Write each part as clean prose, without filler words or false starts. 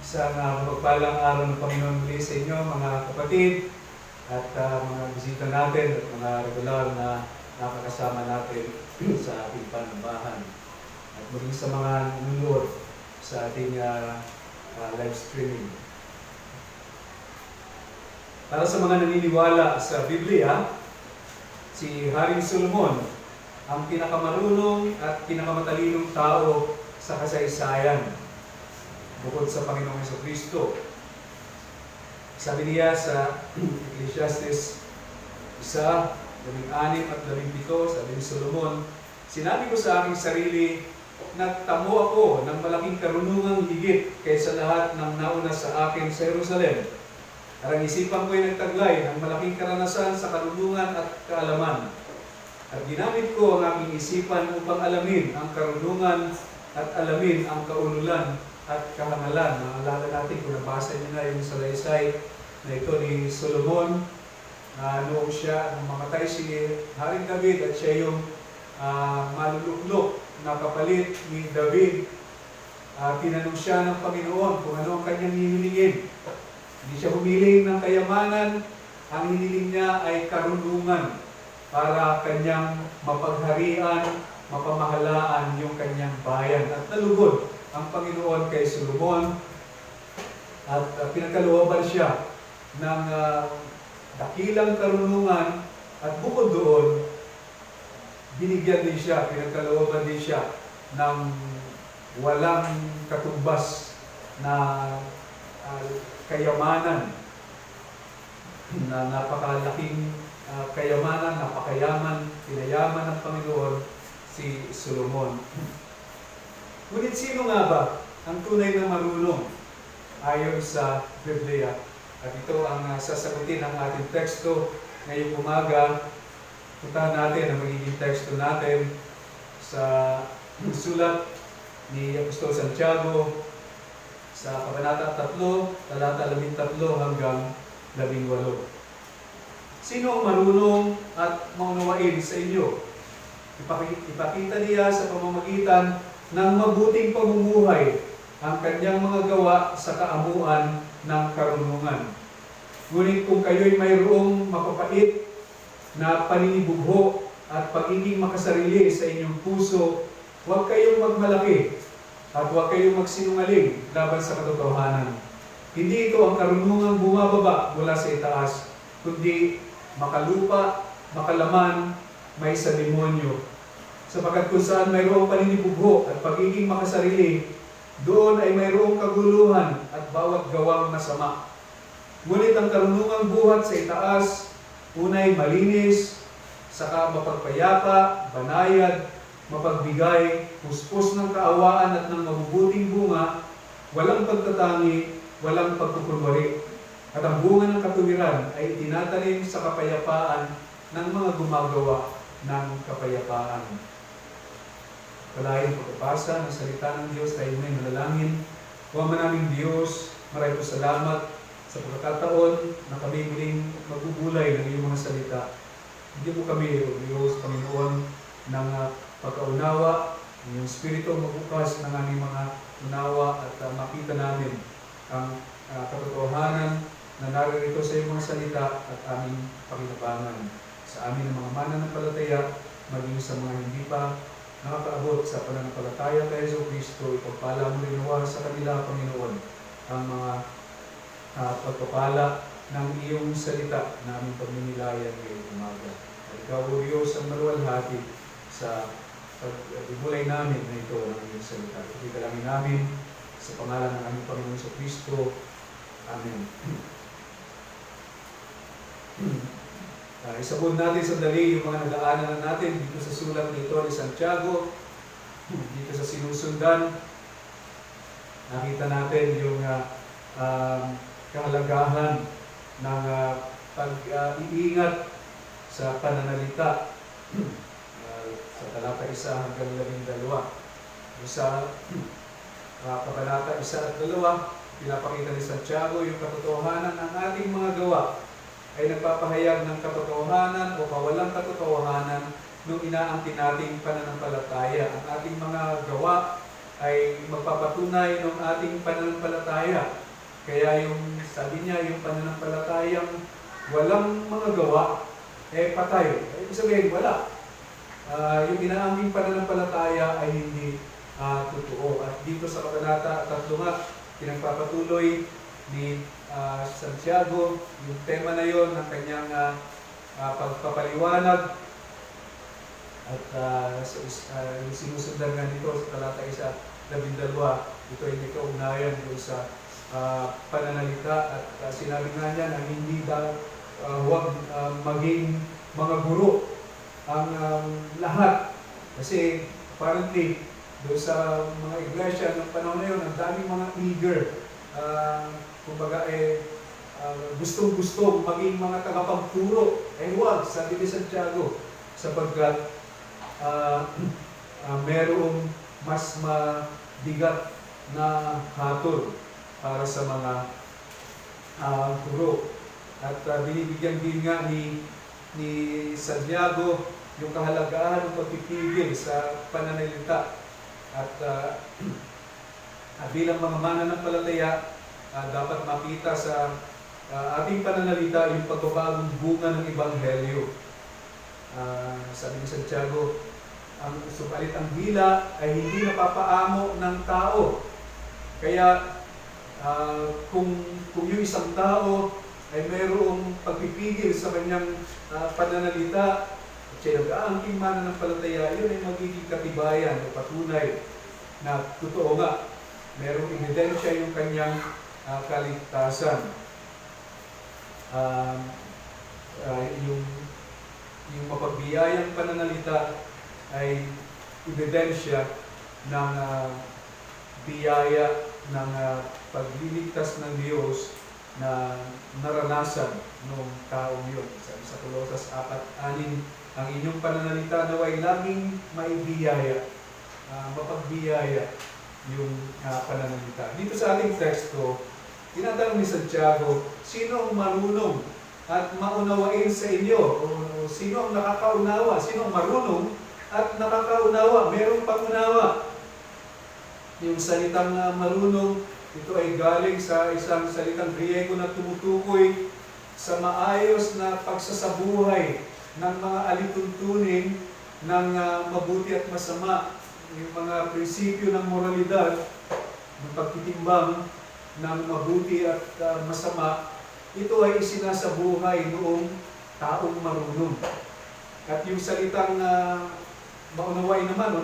Isang mapagpalang araw ng Panginoon muli sa inyo, mga kapatid, at mga bisita natin at mga regular na nakakasama natin sa ating panambahan. At muli sa mga nanonood sa ating live streaming. Para sa mga naniniwala sa Biblia, si Haring Solomon ang pinakamarunong at pinakamatalinong tao sa kasaysayan, bukod sa Panginoong Jesucristo. Sabi niya sa Ecclesiastes 1:16 at 17, sabi ni Solomon, "Sinabi ko sa aking sarili, nagtamo ako ng malaking karunungang higit kaysa lahat ng nauna sa akin sa Jerusalem. At ang isipan ko'y nagtaglay ng malaking karanasan sa karunungan at kaalaman. At ginamit ko ang aking isipan upang alamin ang karunungan at alamin ang kaululan at kahangalan." Naalala natin kung nabasa niyo na yung salaysay na ito ni Solomon, noong nung mamatay si Haring David at siya yung maluluklok na kapalit ni David. Tinanong siya ng Panginoon kung ano ang kanyang hihilingin. Hindi siya humiling ng kayamanan, ang hiniling niya ay karunungan para kanyang mapagharian, mapamahalaan yung kanyang bayan. At nalugod ang Panginoon kay Solomon at pinagkalooban siya ng dakilang karunungan, at bukod doon, binigyan din siya, pinagkalooban din siya ng walang katumbas na kayamanan, na napakalaking kayamanan, napakayaman, pinayaman ng Panginoon si Solomon. Ngunit sino nga ba ang tunay na marunong ayon sa Biblia? At ito ang sasagutin ng ating teksto ngayong umaga. Puntahan natin ang magiging teksto natin sa sulat ni Apostol Santiago sa Kabanata 3, talata 13 hanggang 18. Sino ang marunong at maunawain sa inyo? Ipakita niya sa pamamagitan ng mabuting pamumuhay ang kanyang mga gawa sa kaamuan ng karunungan. Ngunit kung kayo'y mayroong mapapait na paninibugho at pagiging makasarili sa inyong puso, huwag kayong magmalaki at huwag kayong magsinungaling laban sa katotohanan. Hindi ito ang karunungang bumababa mula sa itaas, kundi makalupa, makalaman, may sa demonyo. Sapagkat kung saan mayroong paninibugho at pagiging makasarili, doon ay mayroong kaguluhan at bawat gawang masama. Ngunit ang karunungang buhat sa itaas, unay malinis, saka mapagpayapa, banayad, mapagbigay, puspos ng kaawaan at ng mabubuting bunga, walang pagtatangi, walang pagkukunwari. At ang bunga ng katuwiran ay itinatanim sa kapayapaan ng mga gumagawa ng kapayapaan. Palayan pagpapasa ng salita ng Diyos, tayo may manalangin. O Ama naming Diyos, maraming salamat sa pagkakataon na kami muling magbubulay ng iyong mga salita. Hindi mo kami, O Diyos, Panginoon, ng pagkaunawa, ng iyong Espiritu magbukas ng aming mga unawa at makita namin ang katotohanan na naririto sa iyong mga salita at aming pakinabangan sa amin ng mga mananampalataya, maging sa mga hindi pa nakakaabot sa pananampalataya kay Jesucristo. Ipagpala mo rin nawa sa kanila, Panginoon, ang mga pagpapala ng iyong salita na aming pagmimilayan ngayong umaga. At ikaw, O Diyos, ang maluwalhati sa pagbulay namin na ito ng iyong salita. Ikalangin namin sa pangalan ng aming Panginoon Jesucristo. Amen. Isabot natin sandali yung mga nagaanan natin dito sa sulat nito ni Santiago, dito sa sinusundan. Nakita natin yung kahalagahan ng pag-iingat sa pananalita sa talata 1 hanggang 12. Sa kabanata 1 at 2, pinapakita ni Santiago yung katotohanan ng ating mga gawa ay nagpapahayag ng katotohanan o kawalang katotohanan nung inaangkin nating pananampalataya. Ang ating mga gawa ay magpapatunay ng ating pananampalataya. Kaya yung sabi niya, yung pananampalatayang walang mga gawa, patay. Ibig sabihin, wala. Yung inaaming pananampalataya ay hindi totoo. At dito sa Kabanata 3 nga, pinagpapatuloy ni Santiago, yung tema na yon ng kanyang pagpapaliwanag. At yung sinusundan nga dito sa talata 1:12, ito ay may kaugnayan doon sa pananalita. At sinabi nga niya na hindi huwag maging mga guro ang lahat. Kasi apparently, doon sa mga iglesia ng panahon na yun, ang daming mga eager. Kumbaga gustong-gusto maging mga tagapagturo. Huwag, sabi ni Santiago, sapagkat merong mas mabigat na hatol para sa mga guro. At binibigyan din nga ni Santiago yung kahalagahan ng pagpipigil sa pananalita. At bilang mga mananampalataya, dapat makita sa ating pananalita yung pagbabagong bunga ng Ebanghelyo. Sabi ni Santiago, subalit ang dila ay hindi napapaamo ng tao. Kaya kung yung isang tao ay mayroong pagpipigil sa kanyang pananalita at siya nag-aangking mananampalataya, yun ay magiging katibayan o patunay na totoo nga, mayroong ebidensya yung kanyang kaligtasan. Yung mapagbiyayang pananalita ay ebidensya ng biyaya ng pagliligtas ng Diyos na naranasan noong taong yun. Sa Colosas 4:6, ang inyong pananalita naway laging maibiyaya, mapagbiyaya yung pananalita. Dito sa ating teksto, tinatanong ni Santiago, sino ang marunong at maunawain sa inyo? O sino ang nakakaunawa? Sino ang marunong at nakakaunawa? Merong pangunawa. Yung salitang marunong, ito ay galing sa isang salitang Griego na tumutukoy sa maayos na pagsasabuhay ng mga alituntunin ng mabuti at masama. Yung mga prinsipyo ng moralidad, ng pagtitimbang ng mabuti at masama, ito ay isinasabuhay noong taong marunong. At yung salitang maunaway naman o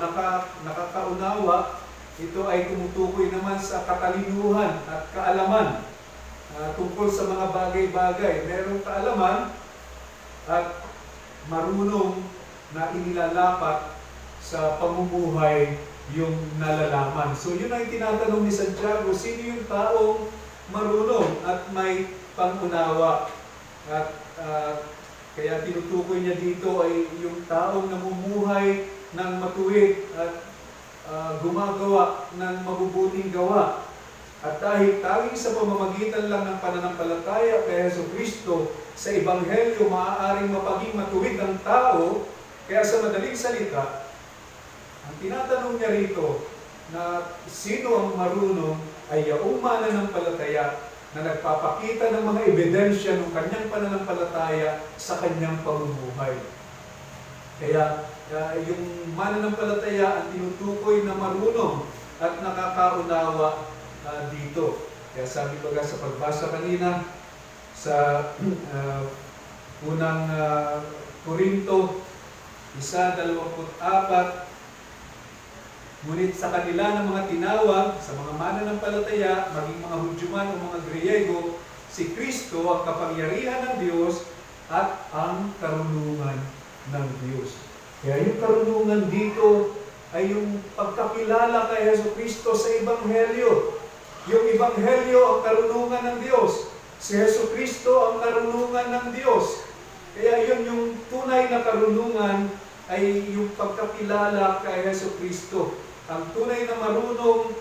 nakakaunawa, ito ay tumutukoy naman sa katalinuhan at kaalaman tungkol sa mga bagay-bagay. Merong kaalaman at marunong na inilalapat sa pamumuhay yung nalalaman. So yun ay tinatanong ni Santiago, sino yung taong marunong at may pangunawa? At kaya tinutukoy niya dito ay yung taong namumuhay ng matuwid at gumagawa ng mabubuting gawa. At dahil tanging sa pamamagitan lang ng pananampalataya kay Jesucristo sa Ebanghelyo, maaaring mapaging matuwid ang tao. Kaya sa madaling salita, ang tinatanong niya rito na sino ang marunong ay yaong mananampalataya na nagpapakita ng mga ebidensya ng kanyang pananampalataya sa kanyang pamumuhay. Kaya yung mananampalataya ang tinutukoy na marunong at nakakaunawa dito. Kaya sabi ko sa pagbasa kanina sa unang Korinto 1:24, ngunit sa kanila ng mga tinawag, sa mga mananampalataya, maging mga Hudyo man o mga Griego, si Kristo ang kapangyarihan ng Diyos at ang karunungan ng Diyos. Kaya yung karunungan dito ay yung pagkakilala kay Jesucristo sa Ebanghelyo. Yung Ebanghelyo ang karunungan ng Diyos. Si Jesucristo ang karunungan ng Diyos. Kaya yun yung tunay na karunungan ay yung pagkakilala kay Jesucristo. Ang tunay na marunong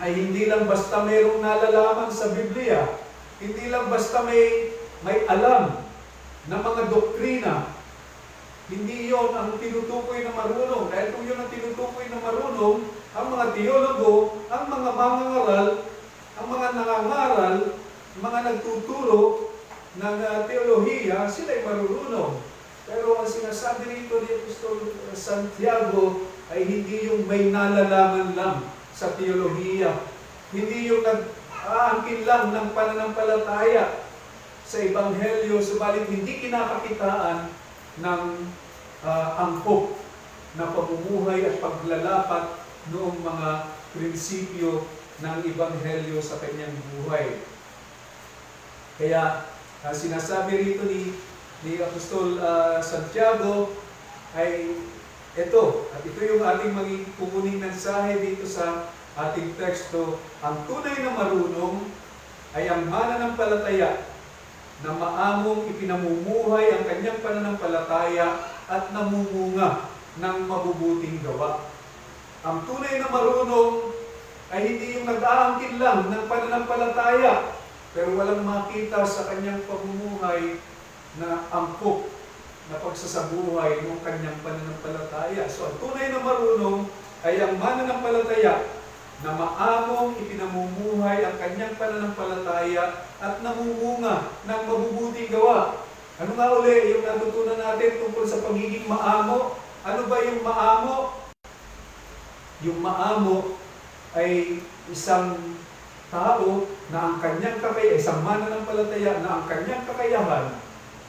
ay hindi lang basta mayroong nalalaman sa Biblia, hindi lang basta may alam na mga doktrina. Hindi yon ang tinutukoy na marunong. Dahil kung yun ang tinutukoy na marunong, ang mga teologo, ang mga mangangaral, ang mga nangangaral, mga nagtuturo ng teolohiya, sila'y marurunong. Pero ang sinasabi rito ni Apostol Santiago ay hindi yung may nalalaman lang sa teolohiya. Hindi yung nag-aangkin lang ng pananampalataya sa Ebanghelyo, subalit hindi kinakakitaan ng angkop na pamumuhay at paglalapat noong mga prinsipyo ng Ebanghelyo sa kanyang buhay. Kaya sinasabi rito ni Apostol Santiago ay ito, at ito yung ating magiging kukuning mensahe dito sa ating teksto. Ang tunay na marunong ay ang mananampalataya na maamong ipinamumuhay ang kanyang pananampalataya at namumunga ng mabubuting gawa. Ang tunay na marunong ay hindi yung nag-aangkin lang ng pananampalataya pero walang makita sa kanyang pamumuhay na angkop na pagsasabuhay ng kanyang pananampalataya. So, ang tunay na marunong ay ang mananampalataya na maamong ipinamumuhay ang kanyang pananampalataya at namumunga ng mabubuting gawa. Ano nga uli yung natutunan natin tungkol sa pagiging maamo? Ano ba yung maamo? Yung maamo ay isang tao na ang kanyang kakayahan, isang mananampalataya na ang kanyang kakayahan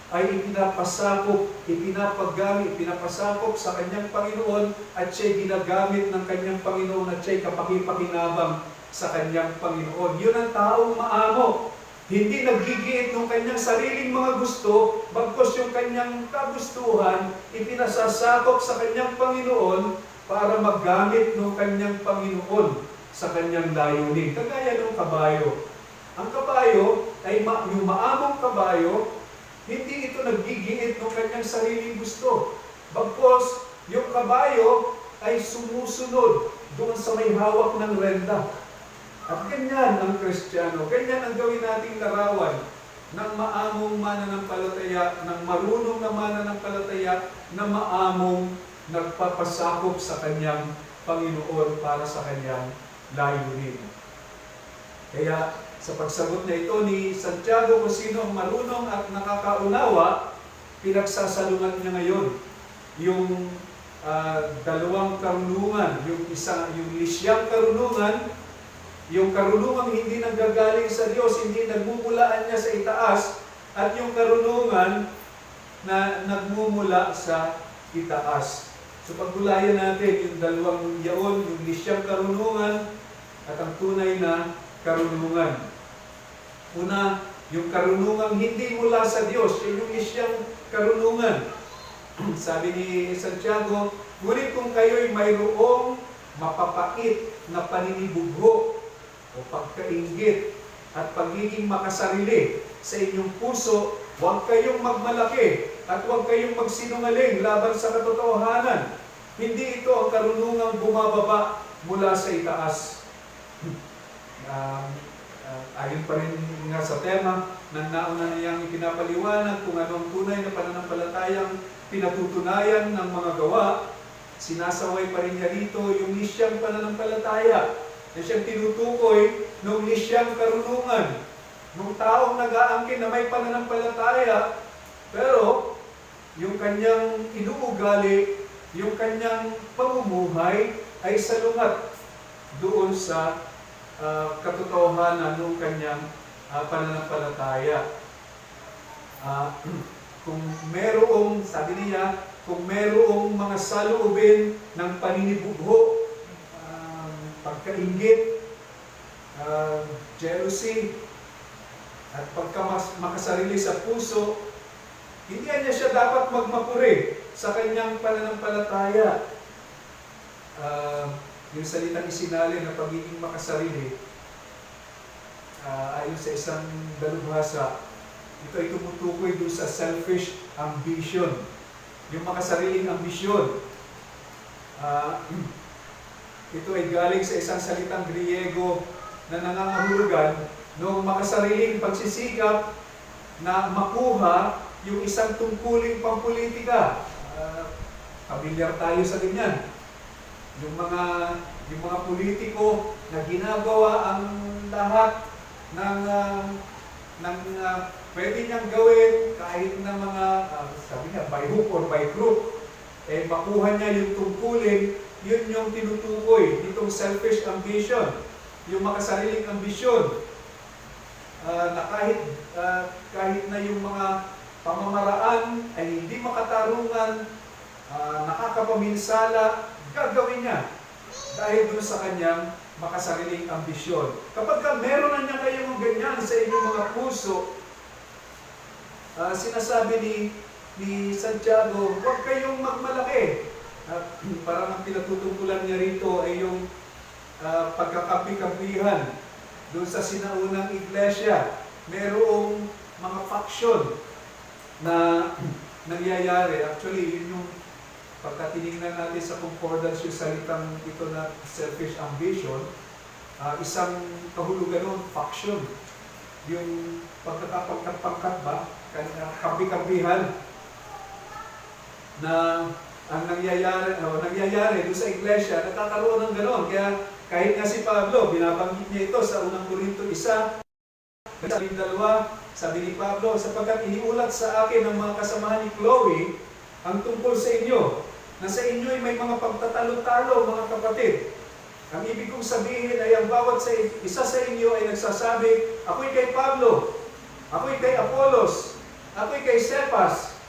ay ipinapasakop, ipinapagamit, ipinapasakop sa kanyang Panginoon at siya'y ginagamit ng kanyang Panginoon at siya'y kapakipakinabang sa kanyang Panginoon. Yun ang taong maamo. Hindi nagigiit ng kanyang sariling mga gusto, bagkus yung kanyang kagustuhan, ipinasasakop sa kanyang Panginoon para maggamit ng kanyang Panginoon sa kanyang layunin. Kagaya ng kabayo. Ang kabayo ay yung maamong kabayo, hindi ito nagigiit ng kanyang sariling gusto. Bagkus, yung kabayo ay sumusunod doon sa may hawak ng renda. At ganyan ang Kristiyano, ganyan ang gawin nating larawan ng maamong mananampalataya, ng marunong na mananampalataya, na maamong nagpapasakop sa kanyang Panginoon para sa kanyang layunin. Kaya sa pagsagot na ito ni Santiago kung sino ang marunong at nakakaunawa, pinagsasalungat niya ngayon yung dalawang karunungan, yung lisyang karunungan, yung karunungan hindi nanggagaling sa Diyos, hindi nagmumulaan niya sa itaas, at yung karunungan na nagmumula sa itaas. So paggulayan natin yung dalawang yaon, yung lisyang karunungan at ang tunay na karunungan. Una, yung karunungang hindi mula sa Diyos, yung lisyang karunungan. Sabi ni Santiago, ngunit kung kayo'y mayroong mapapait na paninibugho o pagkainggit at pagiging makasarili sa inyong puso, huwag kayong magmalaki at huwag kayong magsinungaling laban sa katotohanan. Hindi ito ang karunungang bumababa mula sa itaas. Ayon pa rin nga sa tema ng nauna niyang ipinapaliwanag kung anong tunay na pananampalatayang pinatutunayan ng mga gawa, sinasaway pa rin niya rito yung lisyang pananampalataya na siyang tinutukoy ng lisyang karunungan. Nung taong nag-aangkin na may pananampalataya, pero yung kanyang inuugali, yung kanyang pamumuhay ay salungat doon sa katotohanan ng kanyang pananampalataya. Kung merong, sabi niya, kung merong mga saloobin ng paninibugho, pagkainggit, jealousy, at makasarili sa puso, hindi niya siya dapat magmapuri sa kanyang pananampalataya. Yung salitang isinali na pagiging makasarili, ayon sa isang dalubhasa, ito ay tumutukoy doon sa selfish ambition. Yung makasariling ambisyon. Ito ay galing sa isang salitang Griego na nangangahulugan ng makasariling pagsisikap na makuha yung isang tungkuling pampolitika. Pamilyar tayo sa ganyan. Yung mga yung mga politiko na ginagawa ang lahat ng pwede niyang gawin kahit na mga, sabi niya, by hook or by crook, makuha niya yung tungkulin, yun yung tinutukoy, itong selfish ambition, yung makasariling ambisyon, na kahit na yung mga pamamaraan ay hindi makatarungan, nakakapaminsala, gagawin niya dahil doon sa kanyang makasariling ambisyon. Kapag meron na niya kayong ganyan sa inyong mga puso, sinasabi ni Santiago, huwag kayong magmalaki. Parang ang pinatutungkulan niya rito ay yung pagkakampi-kampihan. Doon sa sinaunang iglesia, merong mga faction na nangyayari. Actually, yun yung pagka tinignan natin sa concordance yung salitang ito na selfish ambition, isang kahulugan nun, faction. Yung pagkakapangkat-pangkat ba, kampi-kampihan, na ang nangyayari doon sa iglesia, nagkakaroon ng gano'n. Kaya kahit nga si Pablo, binabanggit niya ito sa unang Korinto 1, sabi ni Pablo, sapagkat iniulat sa akin ng mga kasamahan ni Chloe ang tungkol sa inyo, na sa inyo ay may mga pagtatalo-talo, mga kapatid. Ang ibig kong sabihin ay ang bawat isa sa inyo ay nagsasabi, ako'y kay Pablo, ako'y kay Apollos, ako'y kay Cephas.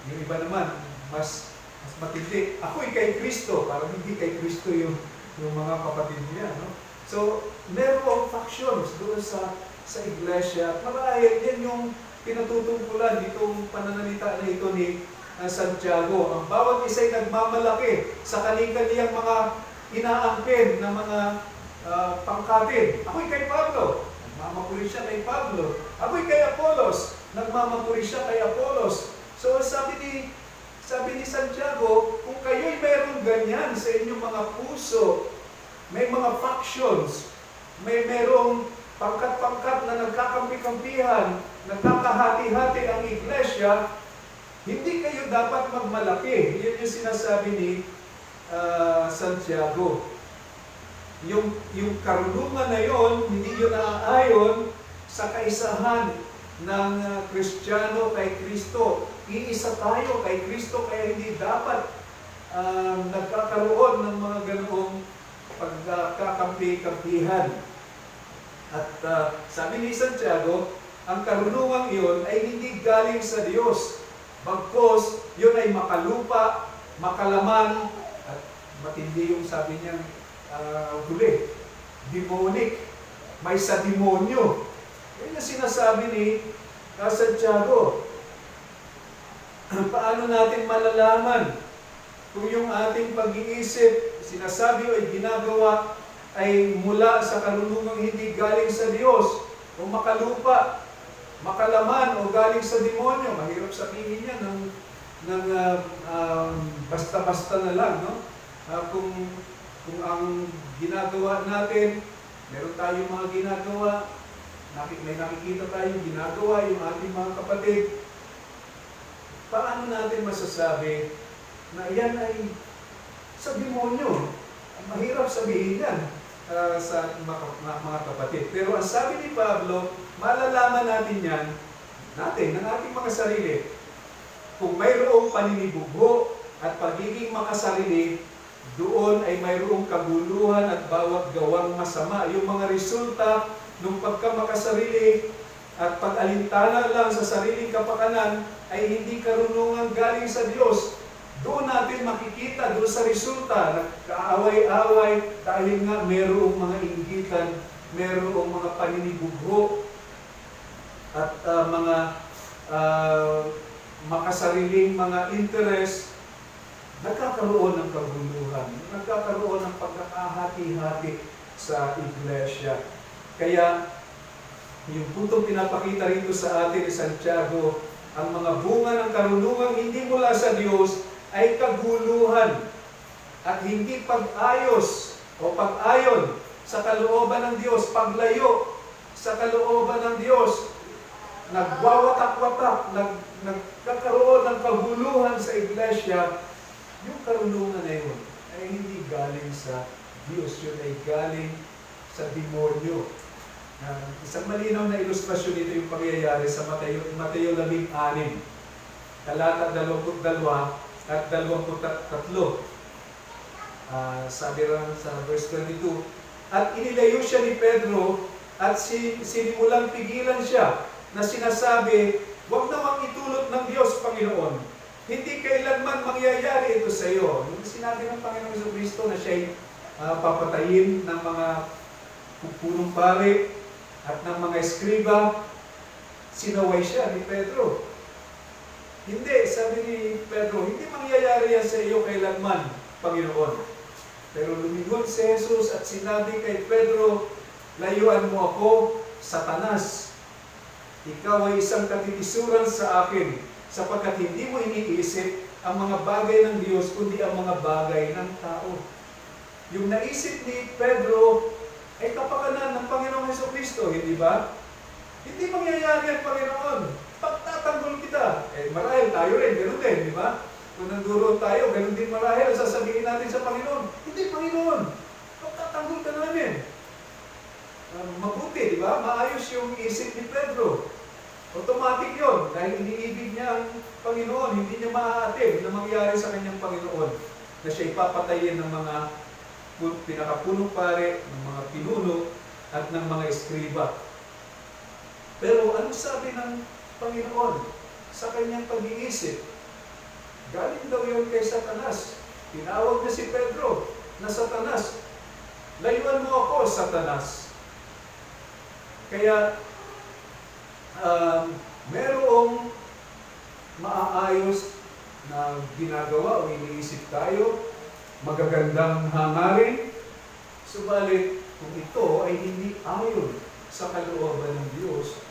Yung iba naman, mas matindi, ako'y kay Kristo, parang hindi kay Kristo yung mga kapatid niya. No? So, merong factions doon sa iglesia. Marahil yan yung pinatutungkulan itong pananalita na ito ni Santiago. Ang bawat isa ay nagmamalaki sa kanilang mga inaangkin na mga pangkatin. Ako'y kay Pablo, nagmamapuri siya kay Pablo. Ako'y kay Apollos, nagmamapuri siya kay Apollos. So sabi ni Santiago, kung kayo'y mayroong ganyan sa inyong mga puso, may mga factions, merong pangkat-pangkat na nagkakampi-kampihan, nagkakahati-hati ang iglesia, hindi kayo dapat magmalaki. Yun yung sinasabi ni Santiago. Yung karunungan na yon, hindi yun naaayon sa kaisahan ng Kristiyano kay Kristo. Iisa tayo kay Kristo, kaya hindi dapat nagkakaroon ng mga ganoong pagkakampi-kampihan. At sabi ni Santiago, ang karunungan iyon ay hindi galing sa Diyos. Bagkos, yun ay makalupa, makalaman, at matindi yung sabi niyang huli, demonic, may sa demonyo. Yan yung sinasabi ni Santiago. Paano natin malalaman kung yung ating pag-iisip, sinasabi o ginagawa ay mula sa karunungang hindi galing sa Diyos, o makalupa, makalaman, o galing sa demonyo? Mahirap sabihin niya ng basta-basta na lang, no? Kung ang ginagawa natin, meron tayong mga ginagawa, may nakikita tayong ginagawa yung ating mga kapatid, paano natin masasabi na yan ay sa demonyo? Mahirap sabihin yan sa mga kapatid. Pero ang sabi ni Pablo, malalaman natin yan, ng ating mga sarili, kung mayroong paninibugho at pagiging makasarili, doon ay mayroong kaguluhan at bawat gawang masama. Yung mga resulta ng pagkamakasarili at pag-alintana lang sa sariling kapakanan ay hindi karunungan galing sa Diyos. Doon natin makikita, doon sa resulta, nagkaaway-away dahil nga mayroong mga inggitan, mayroong mga paninibugho at mga makasariling mga interest. Nagkakaroon ng kaguluhan, nagkakaroon ng pagkakahati-hati sa iglesia. Kaya, yung puntong pinapakita rito sa atin ni Santiago, ang mga bunga ng karunungan hindi mula sa Diyos ay kaguluhan at hindi pag-ayos o pag-ayon sa kalooban ng Diyos, paglayo sa kalooban ng Diyos, nagwawatak-watak, nagkakaroon ng kaguluhan sa iglesia. Yung karunungan na yun ay hindi galing sa Diyos, yun ay galing sa demonyo. Isang malinaw na ilustrasyon nito yung pangyayari sa Mateo 16, talata 22 at 23. Sabi lang sa verse 22, at inilayo siya ni Pedro at sinimulang pigilan siya na sinasabi, huwag nawang itulot ng Diyos, Panginoon. Hindi kailanman mangyayari ito sa iyo. Yung sinabi ng Panginoong Jesucristo na siya'y papatayin ng mga punong pari at ng mga eskriba, sinaway siya ni Pedro. Hindi, sabi ni Pedro, hindi mangyayari yan sa iyo kailanman, Panginoon. Pero lumingon si Jesus at sinabi kay Pedro, layuan mo ako, Satanas. Ikaw ay isang katitisuran sa akin, sapagkat hindi mo iniisip ang mga bagay ng Diyos, kundi ang mga bagay ng tao. Yung naisip ni Pedro ay kapakanan ng Panginoong Jesucristo, hindi ba? Hindi mangyayari ang Panginoon. Pagtatanggol kita. Marahil tayo rin, ganoon din, di ba? Kung nanduro tayo, ganoon din marahil, sasabihin natin sa Panginoon, hindi, Panginoon, pagtatanggol ka namin. Mabuti, di ba? Maayos yung isip ni Pedro. Automatic yun, dahil iniibig niya ang Panginoon, hindi niya maaatid na mangyari sa kanyang Panginoon, na siya ipapatayin ng mga pinakapunong pare, ng mga pinuno, at ng mga eskriba. Pero ano sabi ng Panginoon sa kanyang pag-iisip? Galing daw yun kay Satanas. Tinawag na si Pedro na Satanas. Layuan mo ako, Satanas. Kaya, merong maaayos na ginagawa o iniisip tayo, magagandang hangarin, subalit kung ito ay hindi ayon sa kalooban ng Diyos,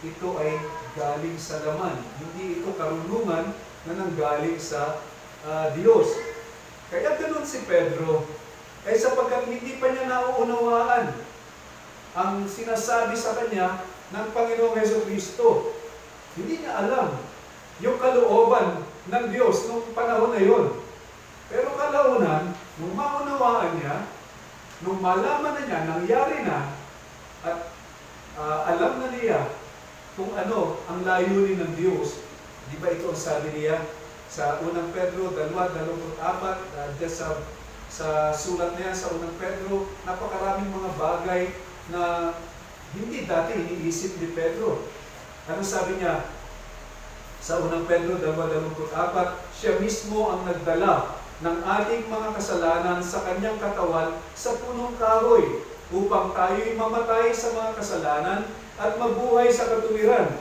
ito ay galing sa laman. Hindi ito karunungan na nanggaling sa Diyos. Kaya ganun si Pedro, ay sapagkat hindi pa niya nauunawaan ang sinasabi sa kanya ng Panginoong Jesucristo. Hindi niya alam yung kalooban ng Diyos nung panahon na yun. Pero kalaunan, nung maunawaan niya, nung malaman na niya, nangyari na, at alam na niya kung ano ang layunin ng Diyos. Di ba ito ang sabi niya sa unang Pedro 2:24, sa sulat niya sa unang Pedro, napakaraming mga bagay na hindi dati iniisip ni Pedro. Ano sabi niya? Sa unang Pedro 2:24, siya mismo ang nagdala ng ating mga kasalanan sa kanyang katawan sa punong kahoy, upang tayo'y mamatay sa mga kasalanan at mabuhay sa katuwiran.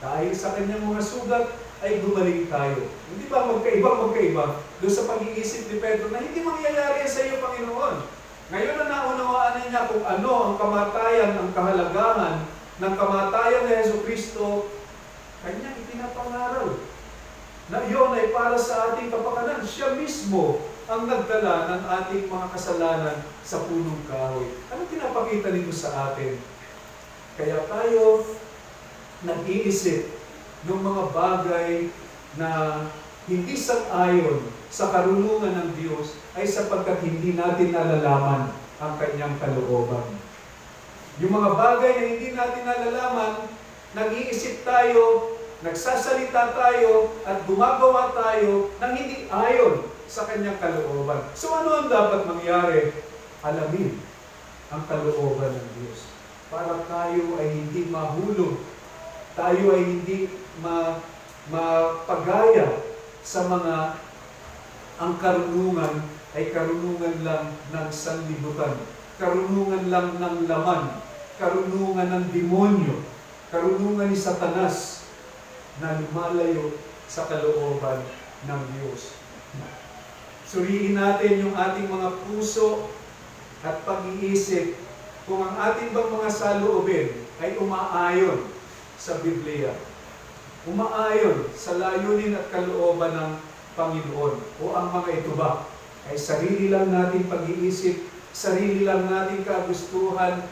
Dahil sa kanyang mga sugat ay gumaling tayo. Hindi ba magkaiba doon sa pag-iisip ni Pedro na hindi mangyayari sa iyo, Panginoon? Ngayon na naunawaan niya kung ano ang kamatayan, ang kahalagahan ng kamatayan ni Jesucristo, kanyang ipinapangaral na iyon ay para sa ating kapakanan. Siya mismo ang nagdala ng ating mga kasalanan sa punong kahoy. Ano pinapakita nito sa atin? Kaya tayo nag-iisip ng mga bagay na hindi sang-ayon sa karunungan ng Diyos ay sapagkat hindi natin nalalaman ang kanyang kalooban. Yung mga bagay na hindi natin nalalaman, nag-iisip tayo, nagsasalita tayo, at gumagawa tayo ng hindi ayon sa kanyang kalooban. So ano ang dapat mangyari? Alamin ang kalooban ng Diyos para tayo ay hindi mahulog, tayo ay hindi mapagaya sa mga ang karunungan ay karunungan lang ng sanlibutan, karunungan lang ng laman, karunungan ng demonyo, karunungan ni Satanas na lumalayo sa kalooban ng Diyos. Suriin natin yung ating mga puso at pag-iisip kung ang ating bang mga saloobin ay umaayon sa Biblia, umaayon sa layunin at kalooban ng Panginoon, o ang mga ito ba ay sarili lang nating pag-iisip, sarili lang nating kagustuhan,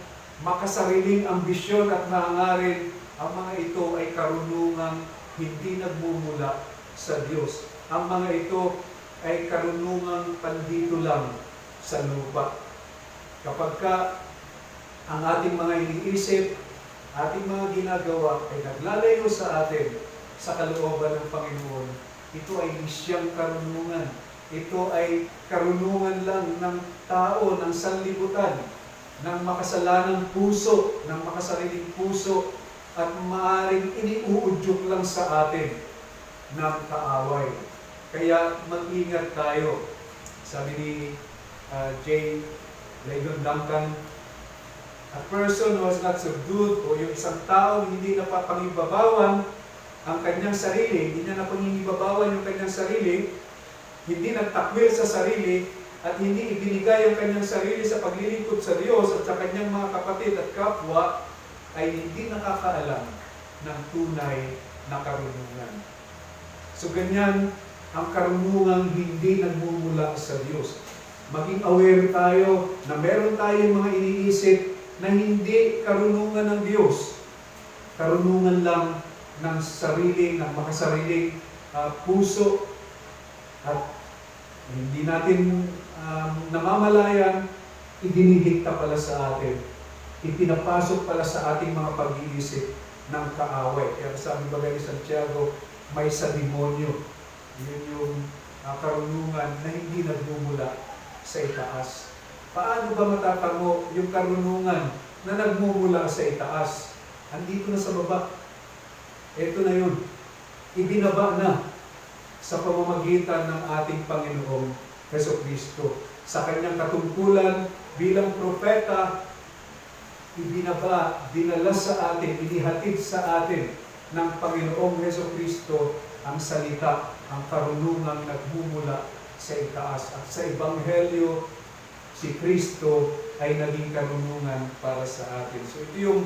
makasariling ambisyon at hangarin. Ang mga ito ay karunungang hindi nagmumula sa Diyos. Ang mga ito ay karunungang pandito lang sa lupa. Kapag ka ang ating mga iniisip, ating mga ginagawa ay naglalayo sa atin sa kalooban ng Panginoon, ito ay lisyang karunungan. Ito ay karunungan lang ng tao, ng sanlibutan, ng makasalanang puso, ng makasariling puso, at maaaring iniuudyok lang sa atin ng kaaway. Kaya mag-ingat tayo. Sabi ni J. Legon Duncan, a person who has not subdued, o yung isang tao hindi napapangibabawan ang kanyang sarili, hindi niya napangingibabawan yung kanyang sarili, hindi nagtakwil sa sarili, at hindi ibinigay ang kanyang sarili sa paglilingkod sa Diyos at sa kanyang mga kapatid at kapwa, ay hindi nakakaalam ng tunay na karunungan. So ganyan ang karunungang hindi nagmumula sa Diyos. Maging aware tayo na meron tayong mga iniisip na hindi karunungan ng Diyos. Karunungan lang ng sarili, ng makasariling puso, at hindi natin namamalayan, idinidikta pala sa atin. Ipinapasok pala sa ating mga pag-iisip ng kaaway. Kaya sabi ba ni Santiago, may sa demonyo. Yun yung karunungan na hindi nagmumula sa itaas. Paano ba matatamo yung karunungan na nagmumula sa itaas? Andito na sa baba. Ito na yun. Ibinaba na sa pamamagitan ng ating Panginoong Jesucristo. Sa kanyang katungkulan bilang propeta, ibinaba, dinala sa atin, inihatid sa atin ng Panginoong Jesucristo ang salita, ang karunungang nagmumula sa itaas. At sa Ebanghelyo, si Kristo ay naging karunungan para sa atin. So ito yung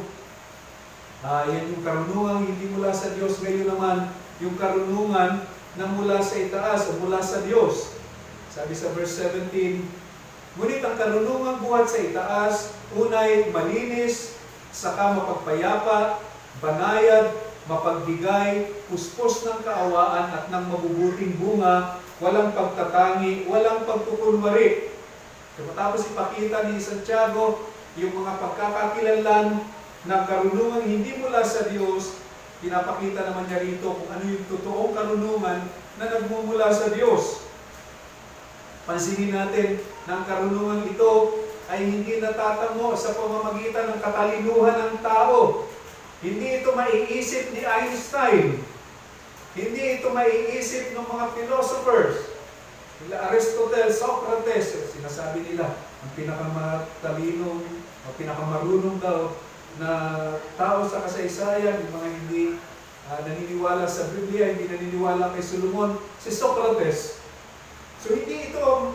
yan yung karunungan hindi mula sa Diyos. Ngayon naman, yung karunungan na mula sa itaas o mula sa Diyos. Sabi sa verse 17, ngunit ang karunungan buhat sa itaas, unay malinis, saka mapagpayapa, banayad, mapagbigay, puspos ng kaawaan at ng mabubuting bunga, walang pagtatangi, walang pagkukunwari. Matapos ipakita ni Santiago yung mga pagkakakilanlan ng karunungan hindi mula sa Diyos, pinapakita naman niya rito kung ano yung totoong karunungan na nagmumula sa Diyos. Pansinin natin na ang karunungan ito ay hindi natatamo sa pamamagitan ng katalinuhan ng tao. Hindi ito maiisip ni Einstein. Hindi ito maiisip ng mga philosophers. Aristotle, Socrates, sinasabi nila, ang pinakamatalino o pinakamarunong daw na tao sa kasaysayan, yung mga hindi naniniwala sa Biblia, hindi naniniwala kay Solomon, si Socrates. So hindi ito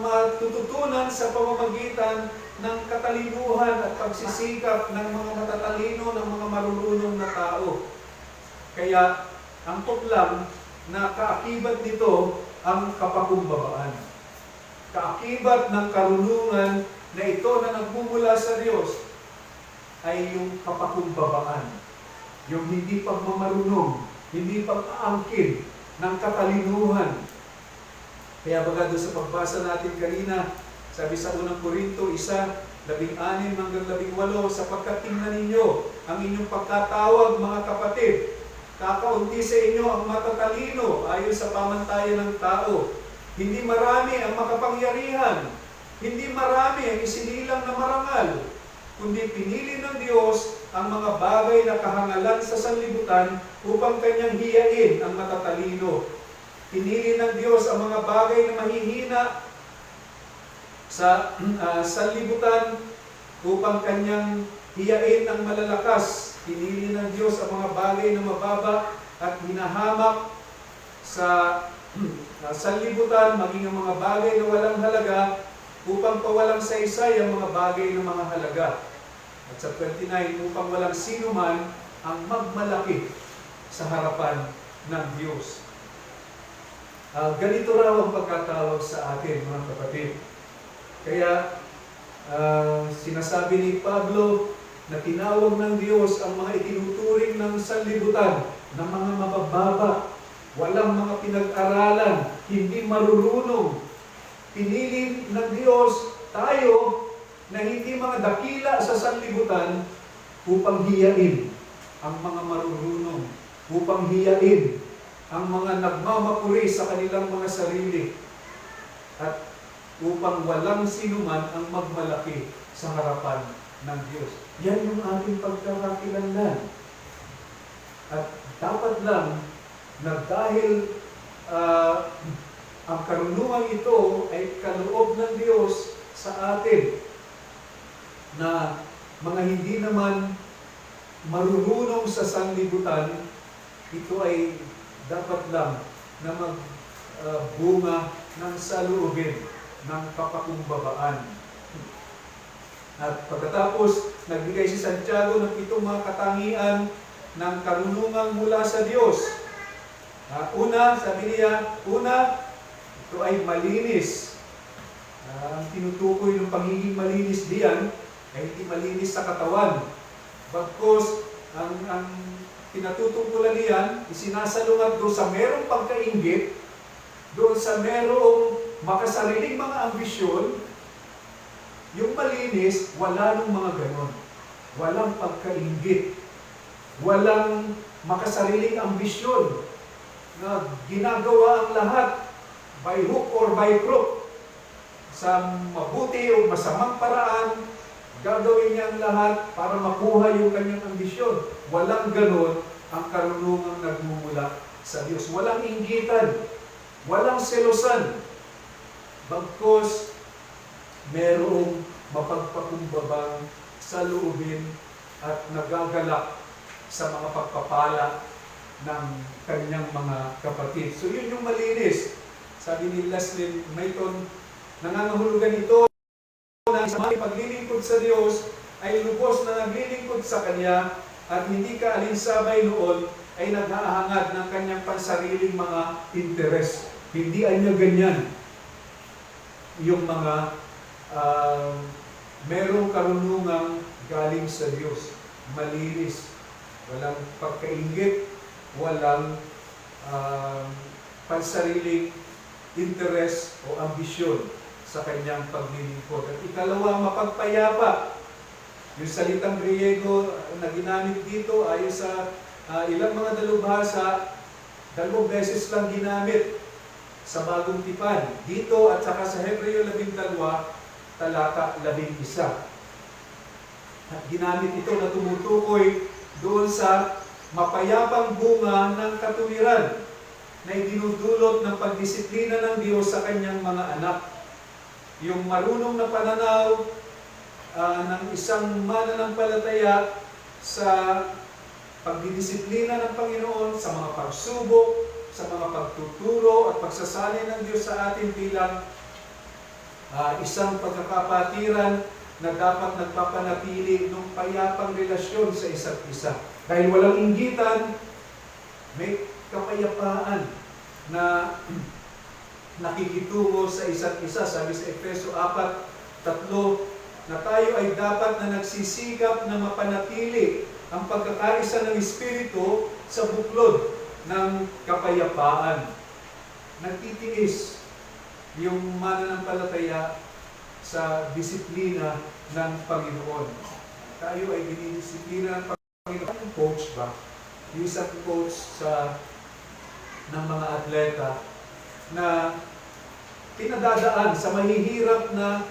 matututunan sa pamamagitan ng katalinuhan at pagsisikap ng mga matatalino, ng mga marunong na tao. Kaya ang tuklang na kaakibat nito ang kapakumbabaan. Kaakibat ng karunungan na ito na nagmumula sa Diyos ay yung kapakumbabaan. Yung hindi pagmamarunong, hindi pag-aangkin ng katalinuhan. Kaya baga doon sa pagbasa natin kanina, sabi sa unang Korinto 1:16 hanggang 18, sapagkat tingnan ninyo ang inyong pagkatawag, mga kapatid. Kakaunti sa inyo ang matatalino ayon sa pamantayan ng tao. Hindi marami ang makapangyarihan. Hindi marami ang isinilang na marangal. Kundi pinili ng Diyos ang mga bagay na kahangalan sa sanlibutan upang kanyang hiyain ang matatalino. Pinili ng Diyos ang mga bagay na mahihina sa sanlibutan upang kanyang hiyain ang malalakas. Pinili ng Diyos ang mga bagay na mababa at hinahamak sa sanlibutan, maging ang mga bagay na walang halaga upang pawalang saysay ang mga bagay na mga halaga. At sa 29, upang walang sino man ang magmalaki sa harapan ng Diyos. Ganito raw ang pagkatawag sa atin, mga kapatid. Kaya sinasabi ni Pablo na tinawag ng Diyos ang mga itinuturing ng sanlibutan na mga mabababa, walang mga pinag-aralan, hindi marurunong. Pinili ng Diyos tayo na hindi mga dakila sa sanlibutan upang hiyain ang mga marurunong, upang hiyain ang mga nagmamakuri sa kanilang mga sarili, at upang walang sinuman ang magmalaki sa harapan ng Diyos. Yan yung ating pagkakakilanlan. At dapat lang na dahil ang karunungan ito ay kaloob ng Diyos sa atin, na mga hindi naman marunong sa sanlibutan, ito ay dapat lang na magbunga ng saloobin ng kapakumbabaan. At pagkatapos, nagbigay si Santiago ng 7 mga katangian ng karunungan mula sa Diyos. Una, sabi niya, ito ay malinis. Ang tinutukoy ng pagiging malinis diyan ay hindi malinis sa katawan. Bagkus, ang pinatutungkulan niyan, isinasalungat doon sa merong pagkainggit, doon sa merong makasariling mga ambisyon. Yung malinis, wala nung mga ganon. Walang pagkainggit. Walang makasariling ambisyon na ginagawa ang lahat by hook or by crook. Sa mabuti o masamang paraan, gagawin niya ang lahat para makuha yung kanyang ambisyon. Walang ganon ang karunungang nagmumula sa Diyos. Walang inggitan, walang selosan. Bagkus, merong mapagpakumbabang saloobin at nagagalak sa mga pagpapala ng kanyang mga kapatid. So yun yung malinis. Sabi ni Leslie Mayton, nangangahulugan ito na sa mga paglilingkod sa Diyos ay lubos na naglilingkod sa Kanya at hindi ka alinsabay noon ay naghahangad ng kanyang pansariling mga interes. Hindi niya ganyan. Yung mga merong karunungang galing sa Diyos. Malinis. Walang pagkainggit. Walang pansariling interes o ambisyon sa kanyang paglilingkod. At ikalawa, mapagpayapa. Yung salitang Griego na ginamit dito ay sa ilang mga dalubhasa, 2 beses lang ginamit sa Bagong Tipan. Dito at saka sa Hebreo 12, talata 11. At ginamit ito na tumutukoy doon sa mapayapang bunga ng katuwiran na idinudulot ng pagdisiplina ng Diyos sa kanyang mga anak. Yung marunong na pananaw ng isang mananampalataya sa pagdidisiplina ng Panginoon sa mga pagsubok, sa mga pagtuturo at pagsasanay ng Diyos sa atin bilang isang pagkakapatiran na dapat nagpapanatili ng payapang relasyon sa isa't isa. Dahil walang inggitan, may kapayapaan na nakikitungo sa isa't isa. Sabi sa Efeso 4:3, na tayo ay dapat na nagsisikap na mapanatili ang pagkakaisa ng Espiritu sa buklod ng kapayapaan. Nagtitiis yung mananampalataya sa disiplina ng Panginoon. Tayo ay dinidisiplina ng Panginoon. Yung coach ba? Yung isang coach ng mga atleta na pinadadaan sa mahihirap na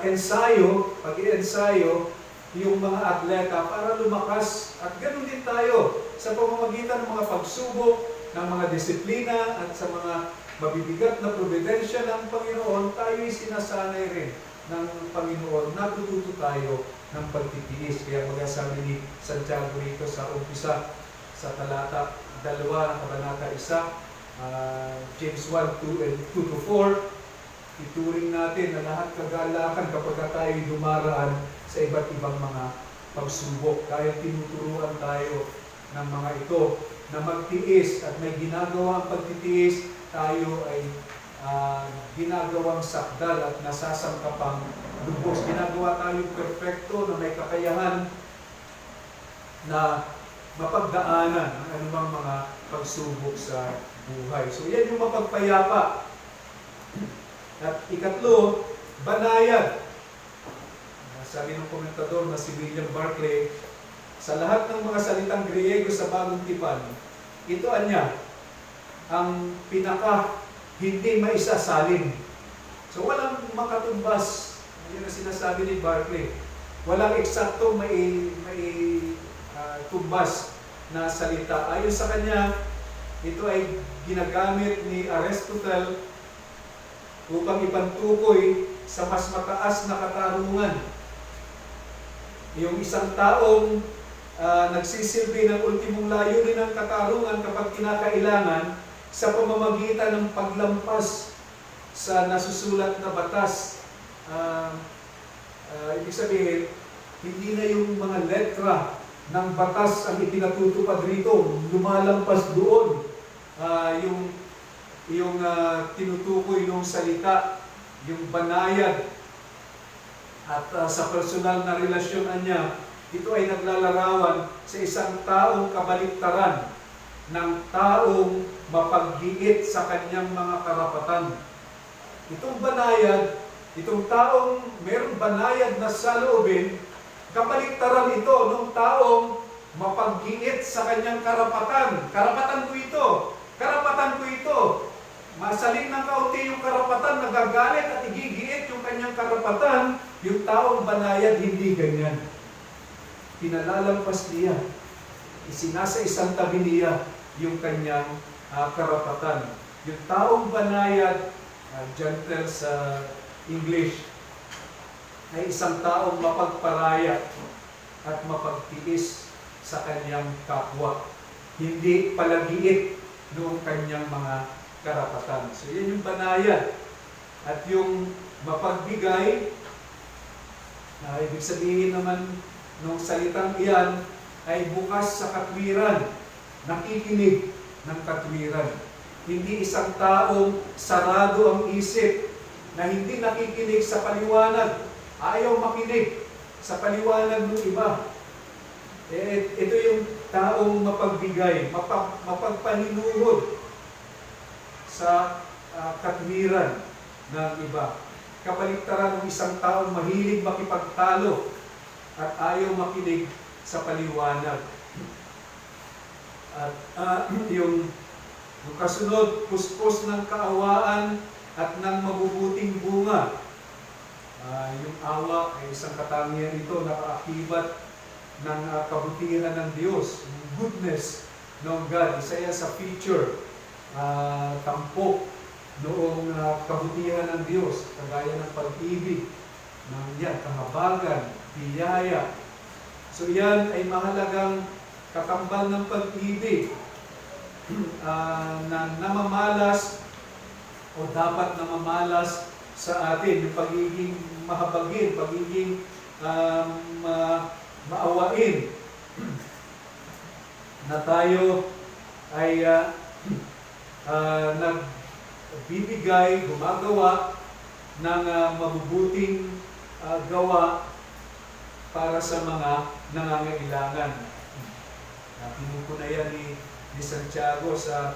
ensayo, pag-i-ensayo yung mga atleta para lumakas. At ganoon din tayo sa pamamagitan ng mga pagsubok, ng mga disiplina at sa mga mabibigat na probidensya ng Panginoon, tayo ay sinasanay rin ng Panginoon. Natututo tayo ng pagtitiis. Kaya magsasabi ni Santiago rito sa umpisa, sa talata 2 ng kabanata 1, James 1:2 and 2-4, ituring natin na lahat kagalakan kapag tayo dumaraan sa iba't ibang mga pagsubok. Dahil tinuturuan tayo ng mga ito na magtiis at may ginagawa ang pagtitiis, tayo ay ginagawang sakdal at nasasangkapang lubos. Ginagawa tayong perfecto na may kakayahan na mapagdaanan ang anumang mga pagsubok sa buhay. So yan yung mapagpayapa. At ikatlo, banayad. Sabi ng komentador na si William Barclay, sa lahat ng mga salitang Griego sa Bagong Tipan, ito anya ang pinaka hindi maisasalin. So walang makatumbas. Yun ang sinasabi ni Barclay. Walang eksaktong may tumbas na salita. Ayon sa kanya, ito ay ginagamit ni Aristotle upang ipantukoy sa mas mataas na katarungan. Yung isang taong nagsisilbi ng ultimong layunin ng katarungan kapag kinakailangan sa pamamagitan ng paglampas sa nasusulat na batas. Ibig sabihin, hindi na yung mga letra ng batas ang ipinatutupad rito, lumalampas doon yung tinutukoy ng salita, yung banayad at sa personal na relasyon niya, ito ay naglalarawan sa isang taong kabaliktaran ng taong mapaghiit sa kanyang mga karapatan. Itong banayad, itong taong mayroong banayad na saloobin, kabaliktaran ito ng taong mapaghiit sa kanyang karapatan. Karapatan ko ito. Karapatan ko ito. Masaling ng kaunti yung karapatan, nagagalit at igigiit yung kanyang karapatan. Yung taong banayad, hindi ganyan. Pinalalampas niya. Isinasa isang tabi niya yung kanyang karapatan. Yung taong banayad, gentle sa English, ay isang taong mapagparaya at mapagtiis sa kanyang kapwa. Hindi palagiit noong kanyang mga karapatan. So yan yung banayad. At yung mapagbigay, ibig sabihin naman nung salitang iyan ay bukas sa katwiran, nakikinig ng katwiran. Hindi isang taong sarado ang isip na hindi nakikinig sa paliwanag, ayaw makinig sa paliwanag ng iba. Ito yung taong mapagbigay, mapagpaninuhod sa katwiran ng iba. Kabaliktaran ng isang taong mahilig makipagtalo at ayaw makinig sa paliwanag. At yung kasunod, puspos ng kaawaan at ng mabubuting bunga. Yung awa ay isang katangian ito na kaakibat ng kabutihan ng Diyos, yung goodness ng God. Isa yan sa feature, tampok noong kabutihan ng Diyos, kagaya ng pag-ibig, ng kahabagan, biyaya. So yan ay mahalagang katambal ng pag-ibig na namamalas o dapat namamalas sa atin, yung pagiging mahabagin, pagiging maawain na tayo ay nagbibigay, gumagawa ng mabubuting gawa para sa mga nangangailangan. Pinuko na yan ni Santiago sa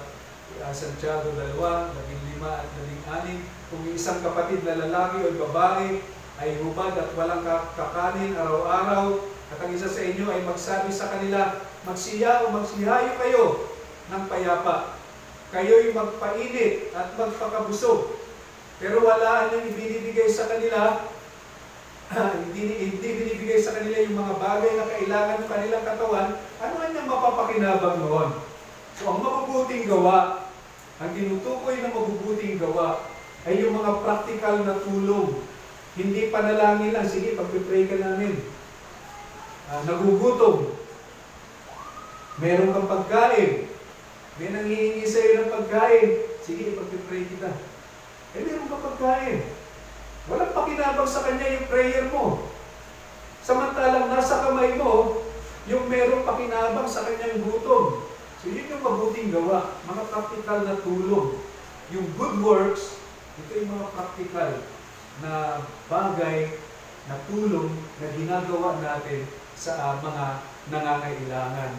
Santiago 2, 15 at 16. Kung isang kapatid na lalaki o babae ay hubad at walang kakanin araw-araw, at ang isa sa inyo ay magsabi sa kanila, magsiya o magsihayo kayo ng payapa. Kayo'y magpainit at magpakabusog. Pero wala nang ibinibigay sa kanila, hindi binibigay sa kanila yung mga bagay na kailangan ng kanilang katawan, ano ang mapapakinabang noon? So ang mabubuting gawa, ang tinutukoy na mabubuting gawa, ay yung mga practical na tulong. Hindi panalangin lang, sige, pag-pray ka namin. Nagugutom. Meron kang pagkain. May nanghihingi sa iyo ng pagkain. Sige, pag-pray kita. Meron kang pagkain. Walang pakinabang sa kanya yung prayer mo. Samantalang nasa kamay mo, yung merong pakinabang sa kanyang gutom. So yun yung mabuting gawa, mga practical na tulong. Yung good works, ito yung mga practical na bagay, na tulong na ginagawa natin sa mga nangangailangan.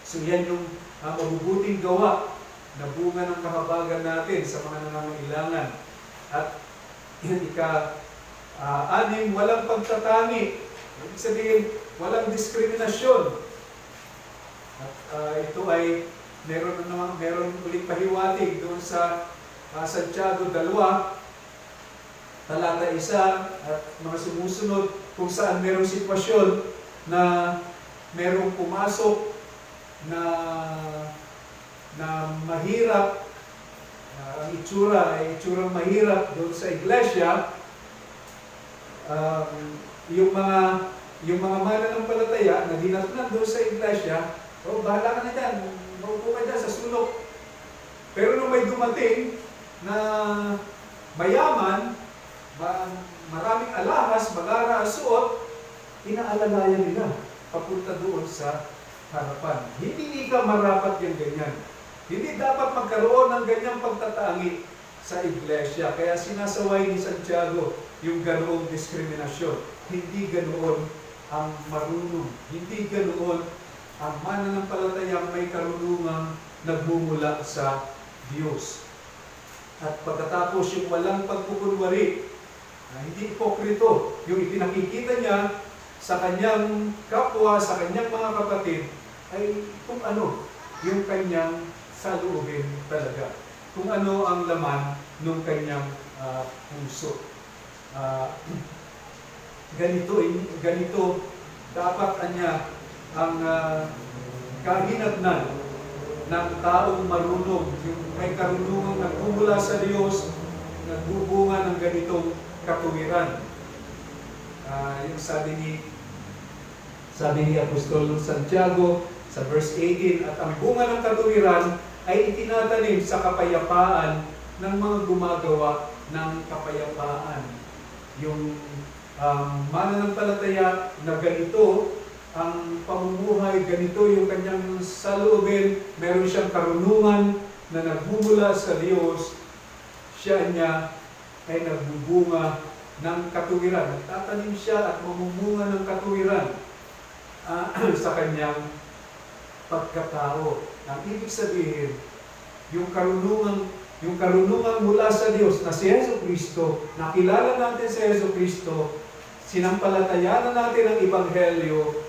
So yan yung mabubuting gawa na bunga ng kahabagan natin sa mga nangangailangan. At Anim, walang pagtatangi. Ibig sabihin, walang diskriminasyon. At ito ay meron uling pahiwatig doon sa Santiago 2, talata 1 at mga sumusunod, kung saan merong sitwasyon na merong pumasok na mahirap, ang itsura ay itsurang mahirap doon sa iglesia. Yung mga mananampalataya na dinatnan doon sa iglesia, bahala ka na dyan, maupo ka dyan sa sulok. Pero nung may dumating na mayaman, maraming alahas, magara, suot, inaalalayan nila papunta doon sa harapan. Hindi ka marapat yung ganyan. Hindi dapat magkaroon ng ganyang pagtatangi sa iglesia. Kaya sinasaway ni Santiago yung ganoong diskriminasyon. Hindi ganoon ang marunong. Hindi ganoon ang mananampalatayang may karunungang nagmumula sa Diyos. At pagkatapos yung walang pagkukunwari, hindi ipokrito, yung ipinakikita niya sa kanyang kapwa, sa kanyang mga kapatid, ay kung ano yung kanyang saloobin talaga. Kung ano ang laman ng kanyang puso. Ganito dapat niya ang kahinatnan ng taong marunong, yung may karunungang nagmumula sa Diyos, nagbubunga ng ganitong katuwiran. Yung sabi ni Apostol Santiago sa verse 18, at ang bunga ng katuwiran ay itinatanim sa kapayapaan ng mga gumagawa ng kapayapaan. Yung mananampalataya na ganito ang pamumuhay, ganito yung kanyang saloobin, meron siyang karunungan na nagmumula sa Diyos, niya ay nagbubunga ng katuwiran. Nagtatanim siya at mamumunga ng katuwiran sa kanyang pagkatao. Ang ibig sabihin, yung karunungan mula sa Diyos na si Jesucristo, nakilala natin si Jesucristo, sinampalatayanan natin ang Ebanghelyo,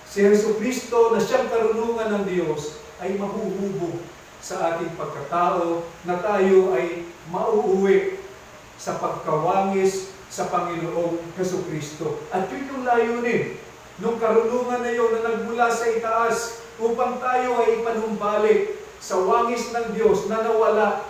si Jesucristo na siyang karunungan ng Diyos ay mahuhubog sa ating pagkatao, na tayo ay mauuwi sa pagkawangis sa Panginoong Jesucristo. At yun yung layunin nung karunungan na yun na nagmula sa itaas, upang tayo ay ipanumbalik sa wangis ng Diyos na nawala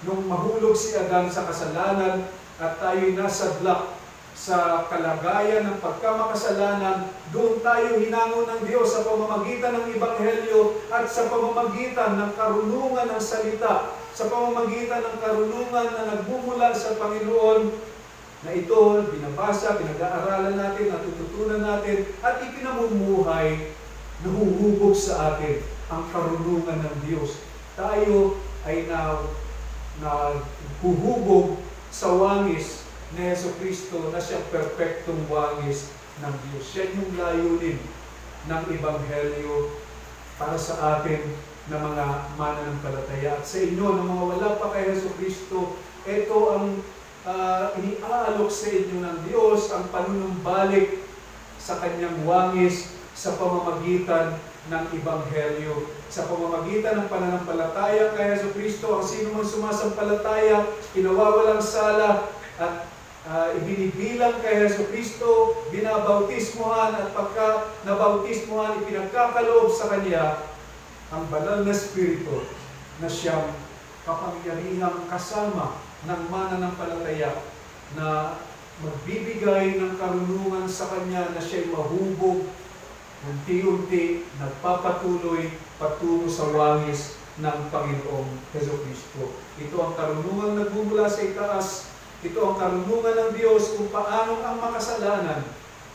nung mahulog si Adan sa kasalanan at tayo'y nasadlak sa kalagayan ng pagkamakasalanan. Doon tayo hinango ng Diyos sa pamamagitan ng Ebanghelyo at sa pamamagitan ng karunungan ng salita, sa pamamagitan ng karunungan na nagmumula sa Panginoon, na ito binabasa, pinag-aaralan natin, natututunan natin, at ipinamumuhay, nahuhubog sa atin ang karunungan ng Diyos. Tayo ay nahuhubog sa wangis ni Jesucristo na siyang perpektong wangis ng Diyos. Yan yung layunin ng Ebanghelyo para sa atin na mga mananampalataya. At sa inyo, na mga wala pa kay Jesucristo, ito ang iniaalok sa inyo ng Diyos, ang panunumbalik sa kanyang wangis sa pamamagitan ng Ebanghelyo. Sa pamamagitan ng pananampalataya kay Jesucristo, ang sino man sumasampalataya, pinawawalang sala at ibinibilang kay Jesucristo, binabautismuhan, at pagka nabautismuhan, ipinagkakaloob sa Kanya ang banal na Espiritu na siyang kapangyarihang kasama ng mananampalataya na magbibigay ng karunungan sa Kanya na siya'y mahubog, unti-unti nagpapatuloy patungo sa wangis ng Panginoong Jesucristo. Ito ang karunungan nagmumula sa itaas. Ito ang karunungan ng Diyos kung paano ang makasalanan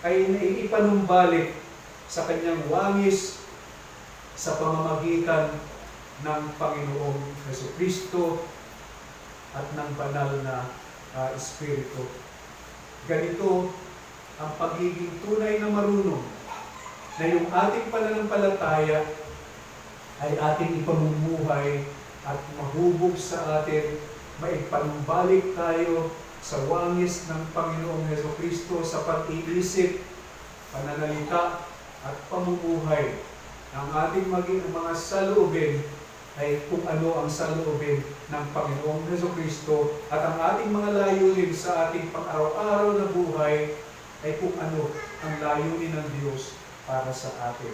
ay naiipanumbalik sa kanyang wangis sa pamamagitan ng Panginoong Jesucristo at ng banal na Espiritu. Ganito ang pagiging tunay na marunong, na yung ating pananampalataya ay ating ipamumuhay at mahubog sa atin, maipanumbalik tayo sa wangis ng Panginoong Hesukristo sa pag-iisip, pananalita, at pamumuhay. Ang ating maging mga saloobin ay kung ano ang saloobin ng Panginoong Hesukristo, at ang ating mga layunin sa ating pang-araw-araw na buhay ay kung ano ang layunin ng Diyos para sa atin.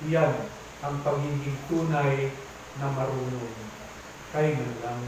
Iyan ang pagiging tunay na marunong. Kayo lang.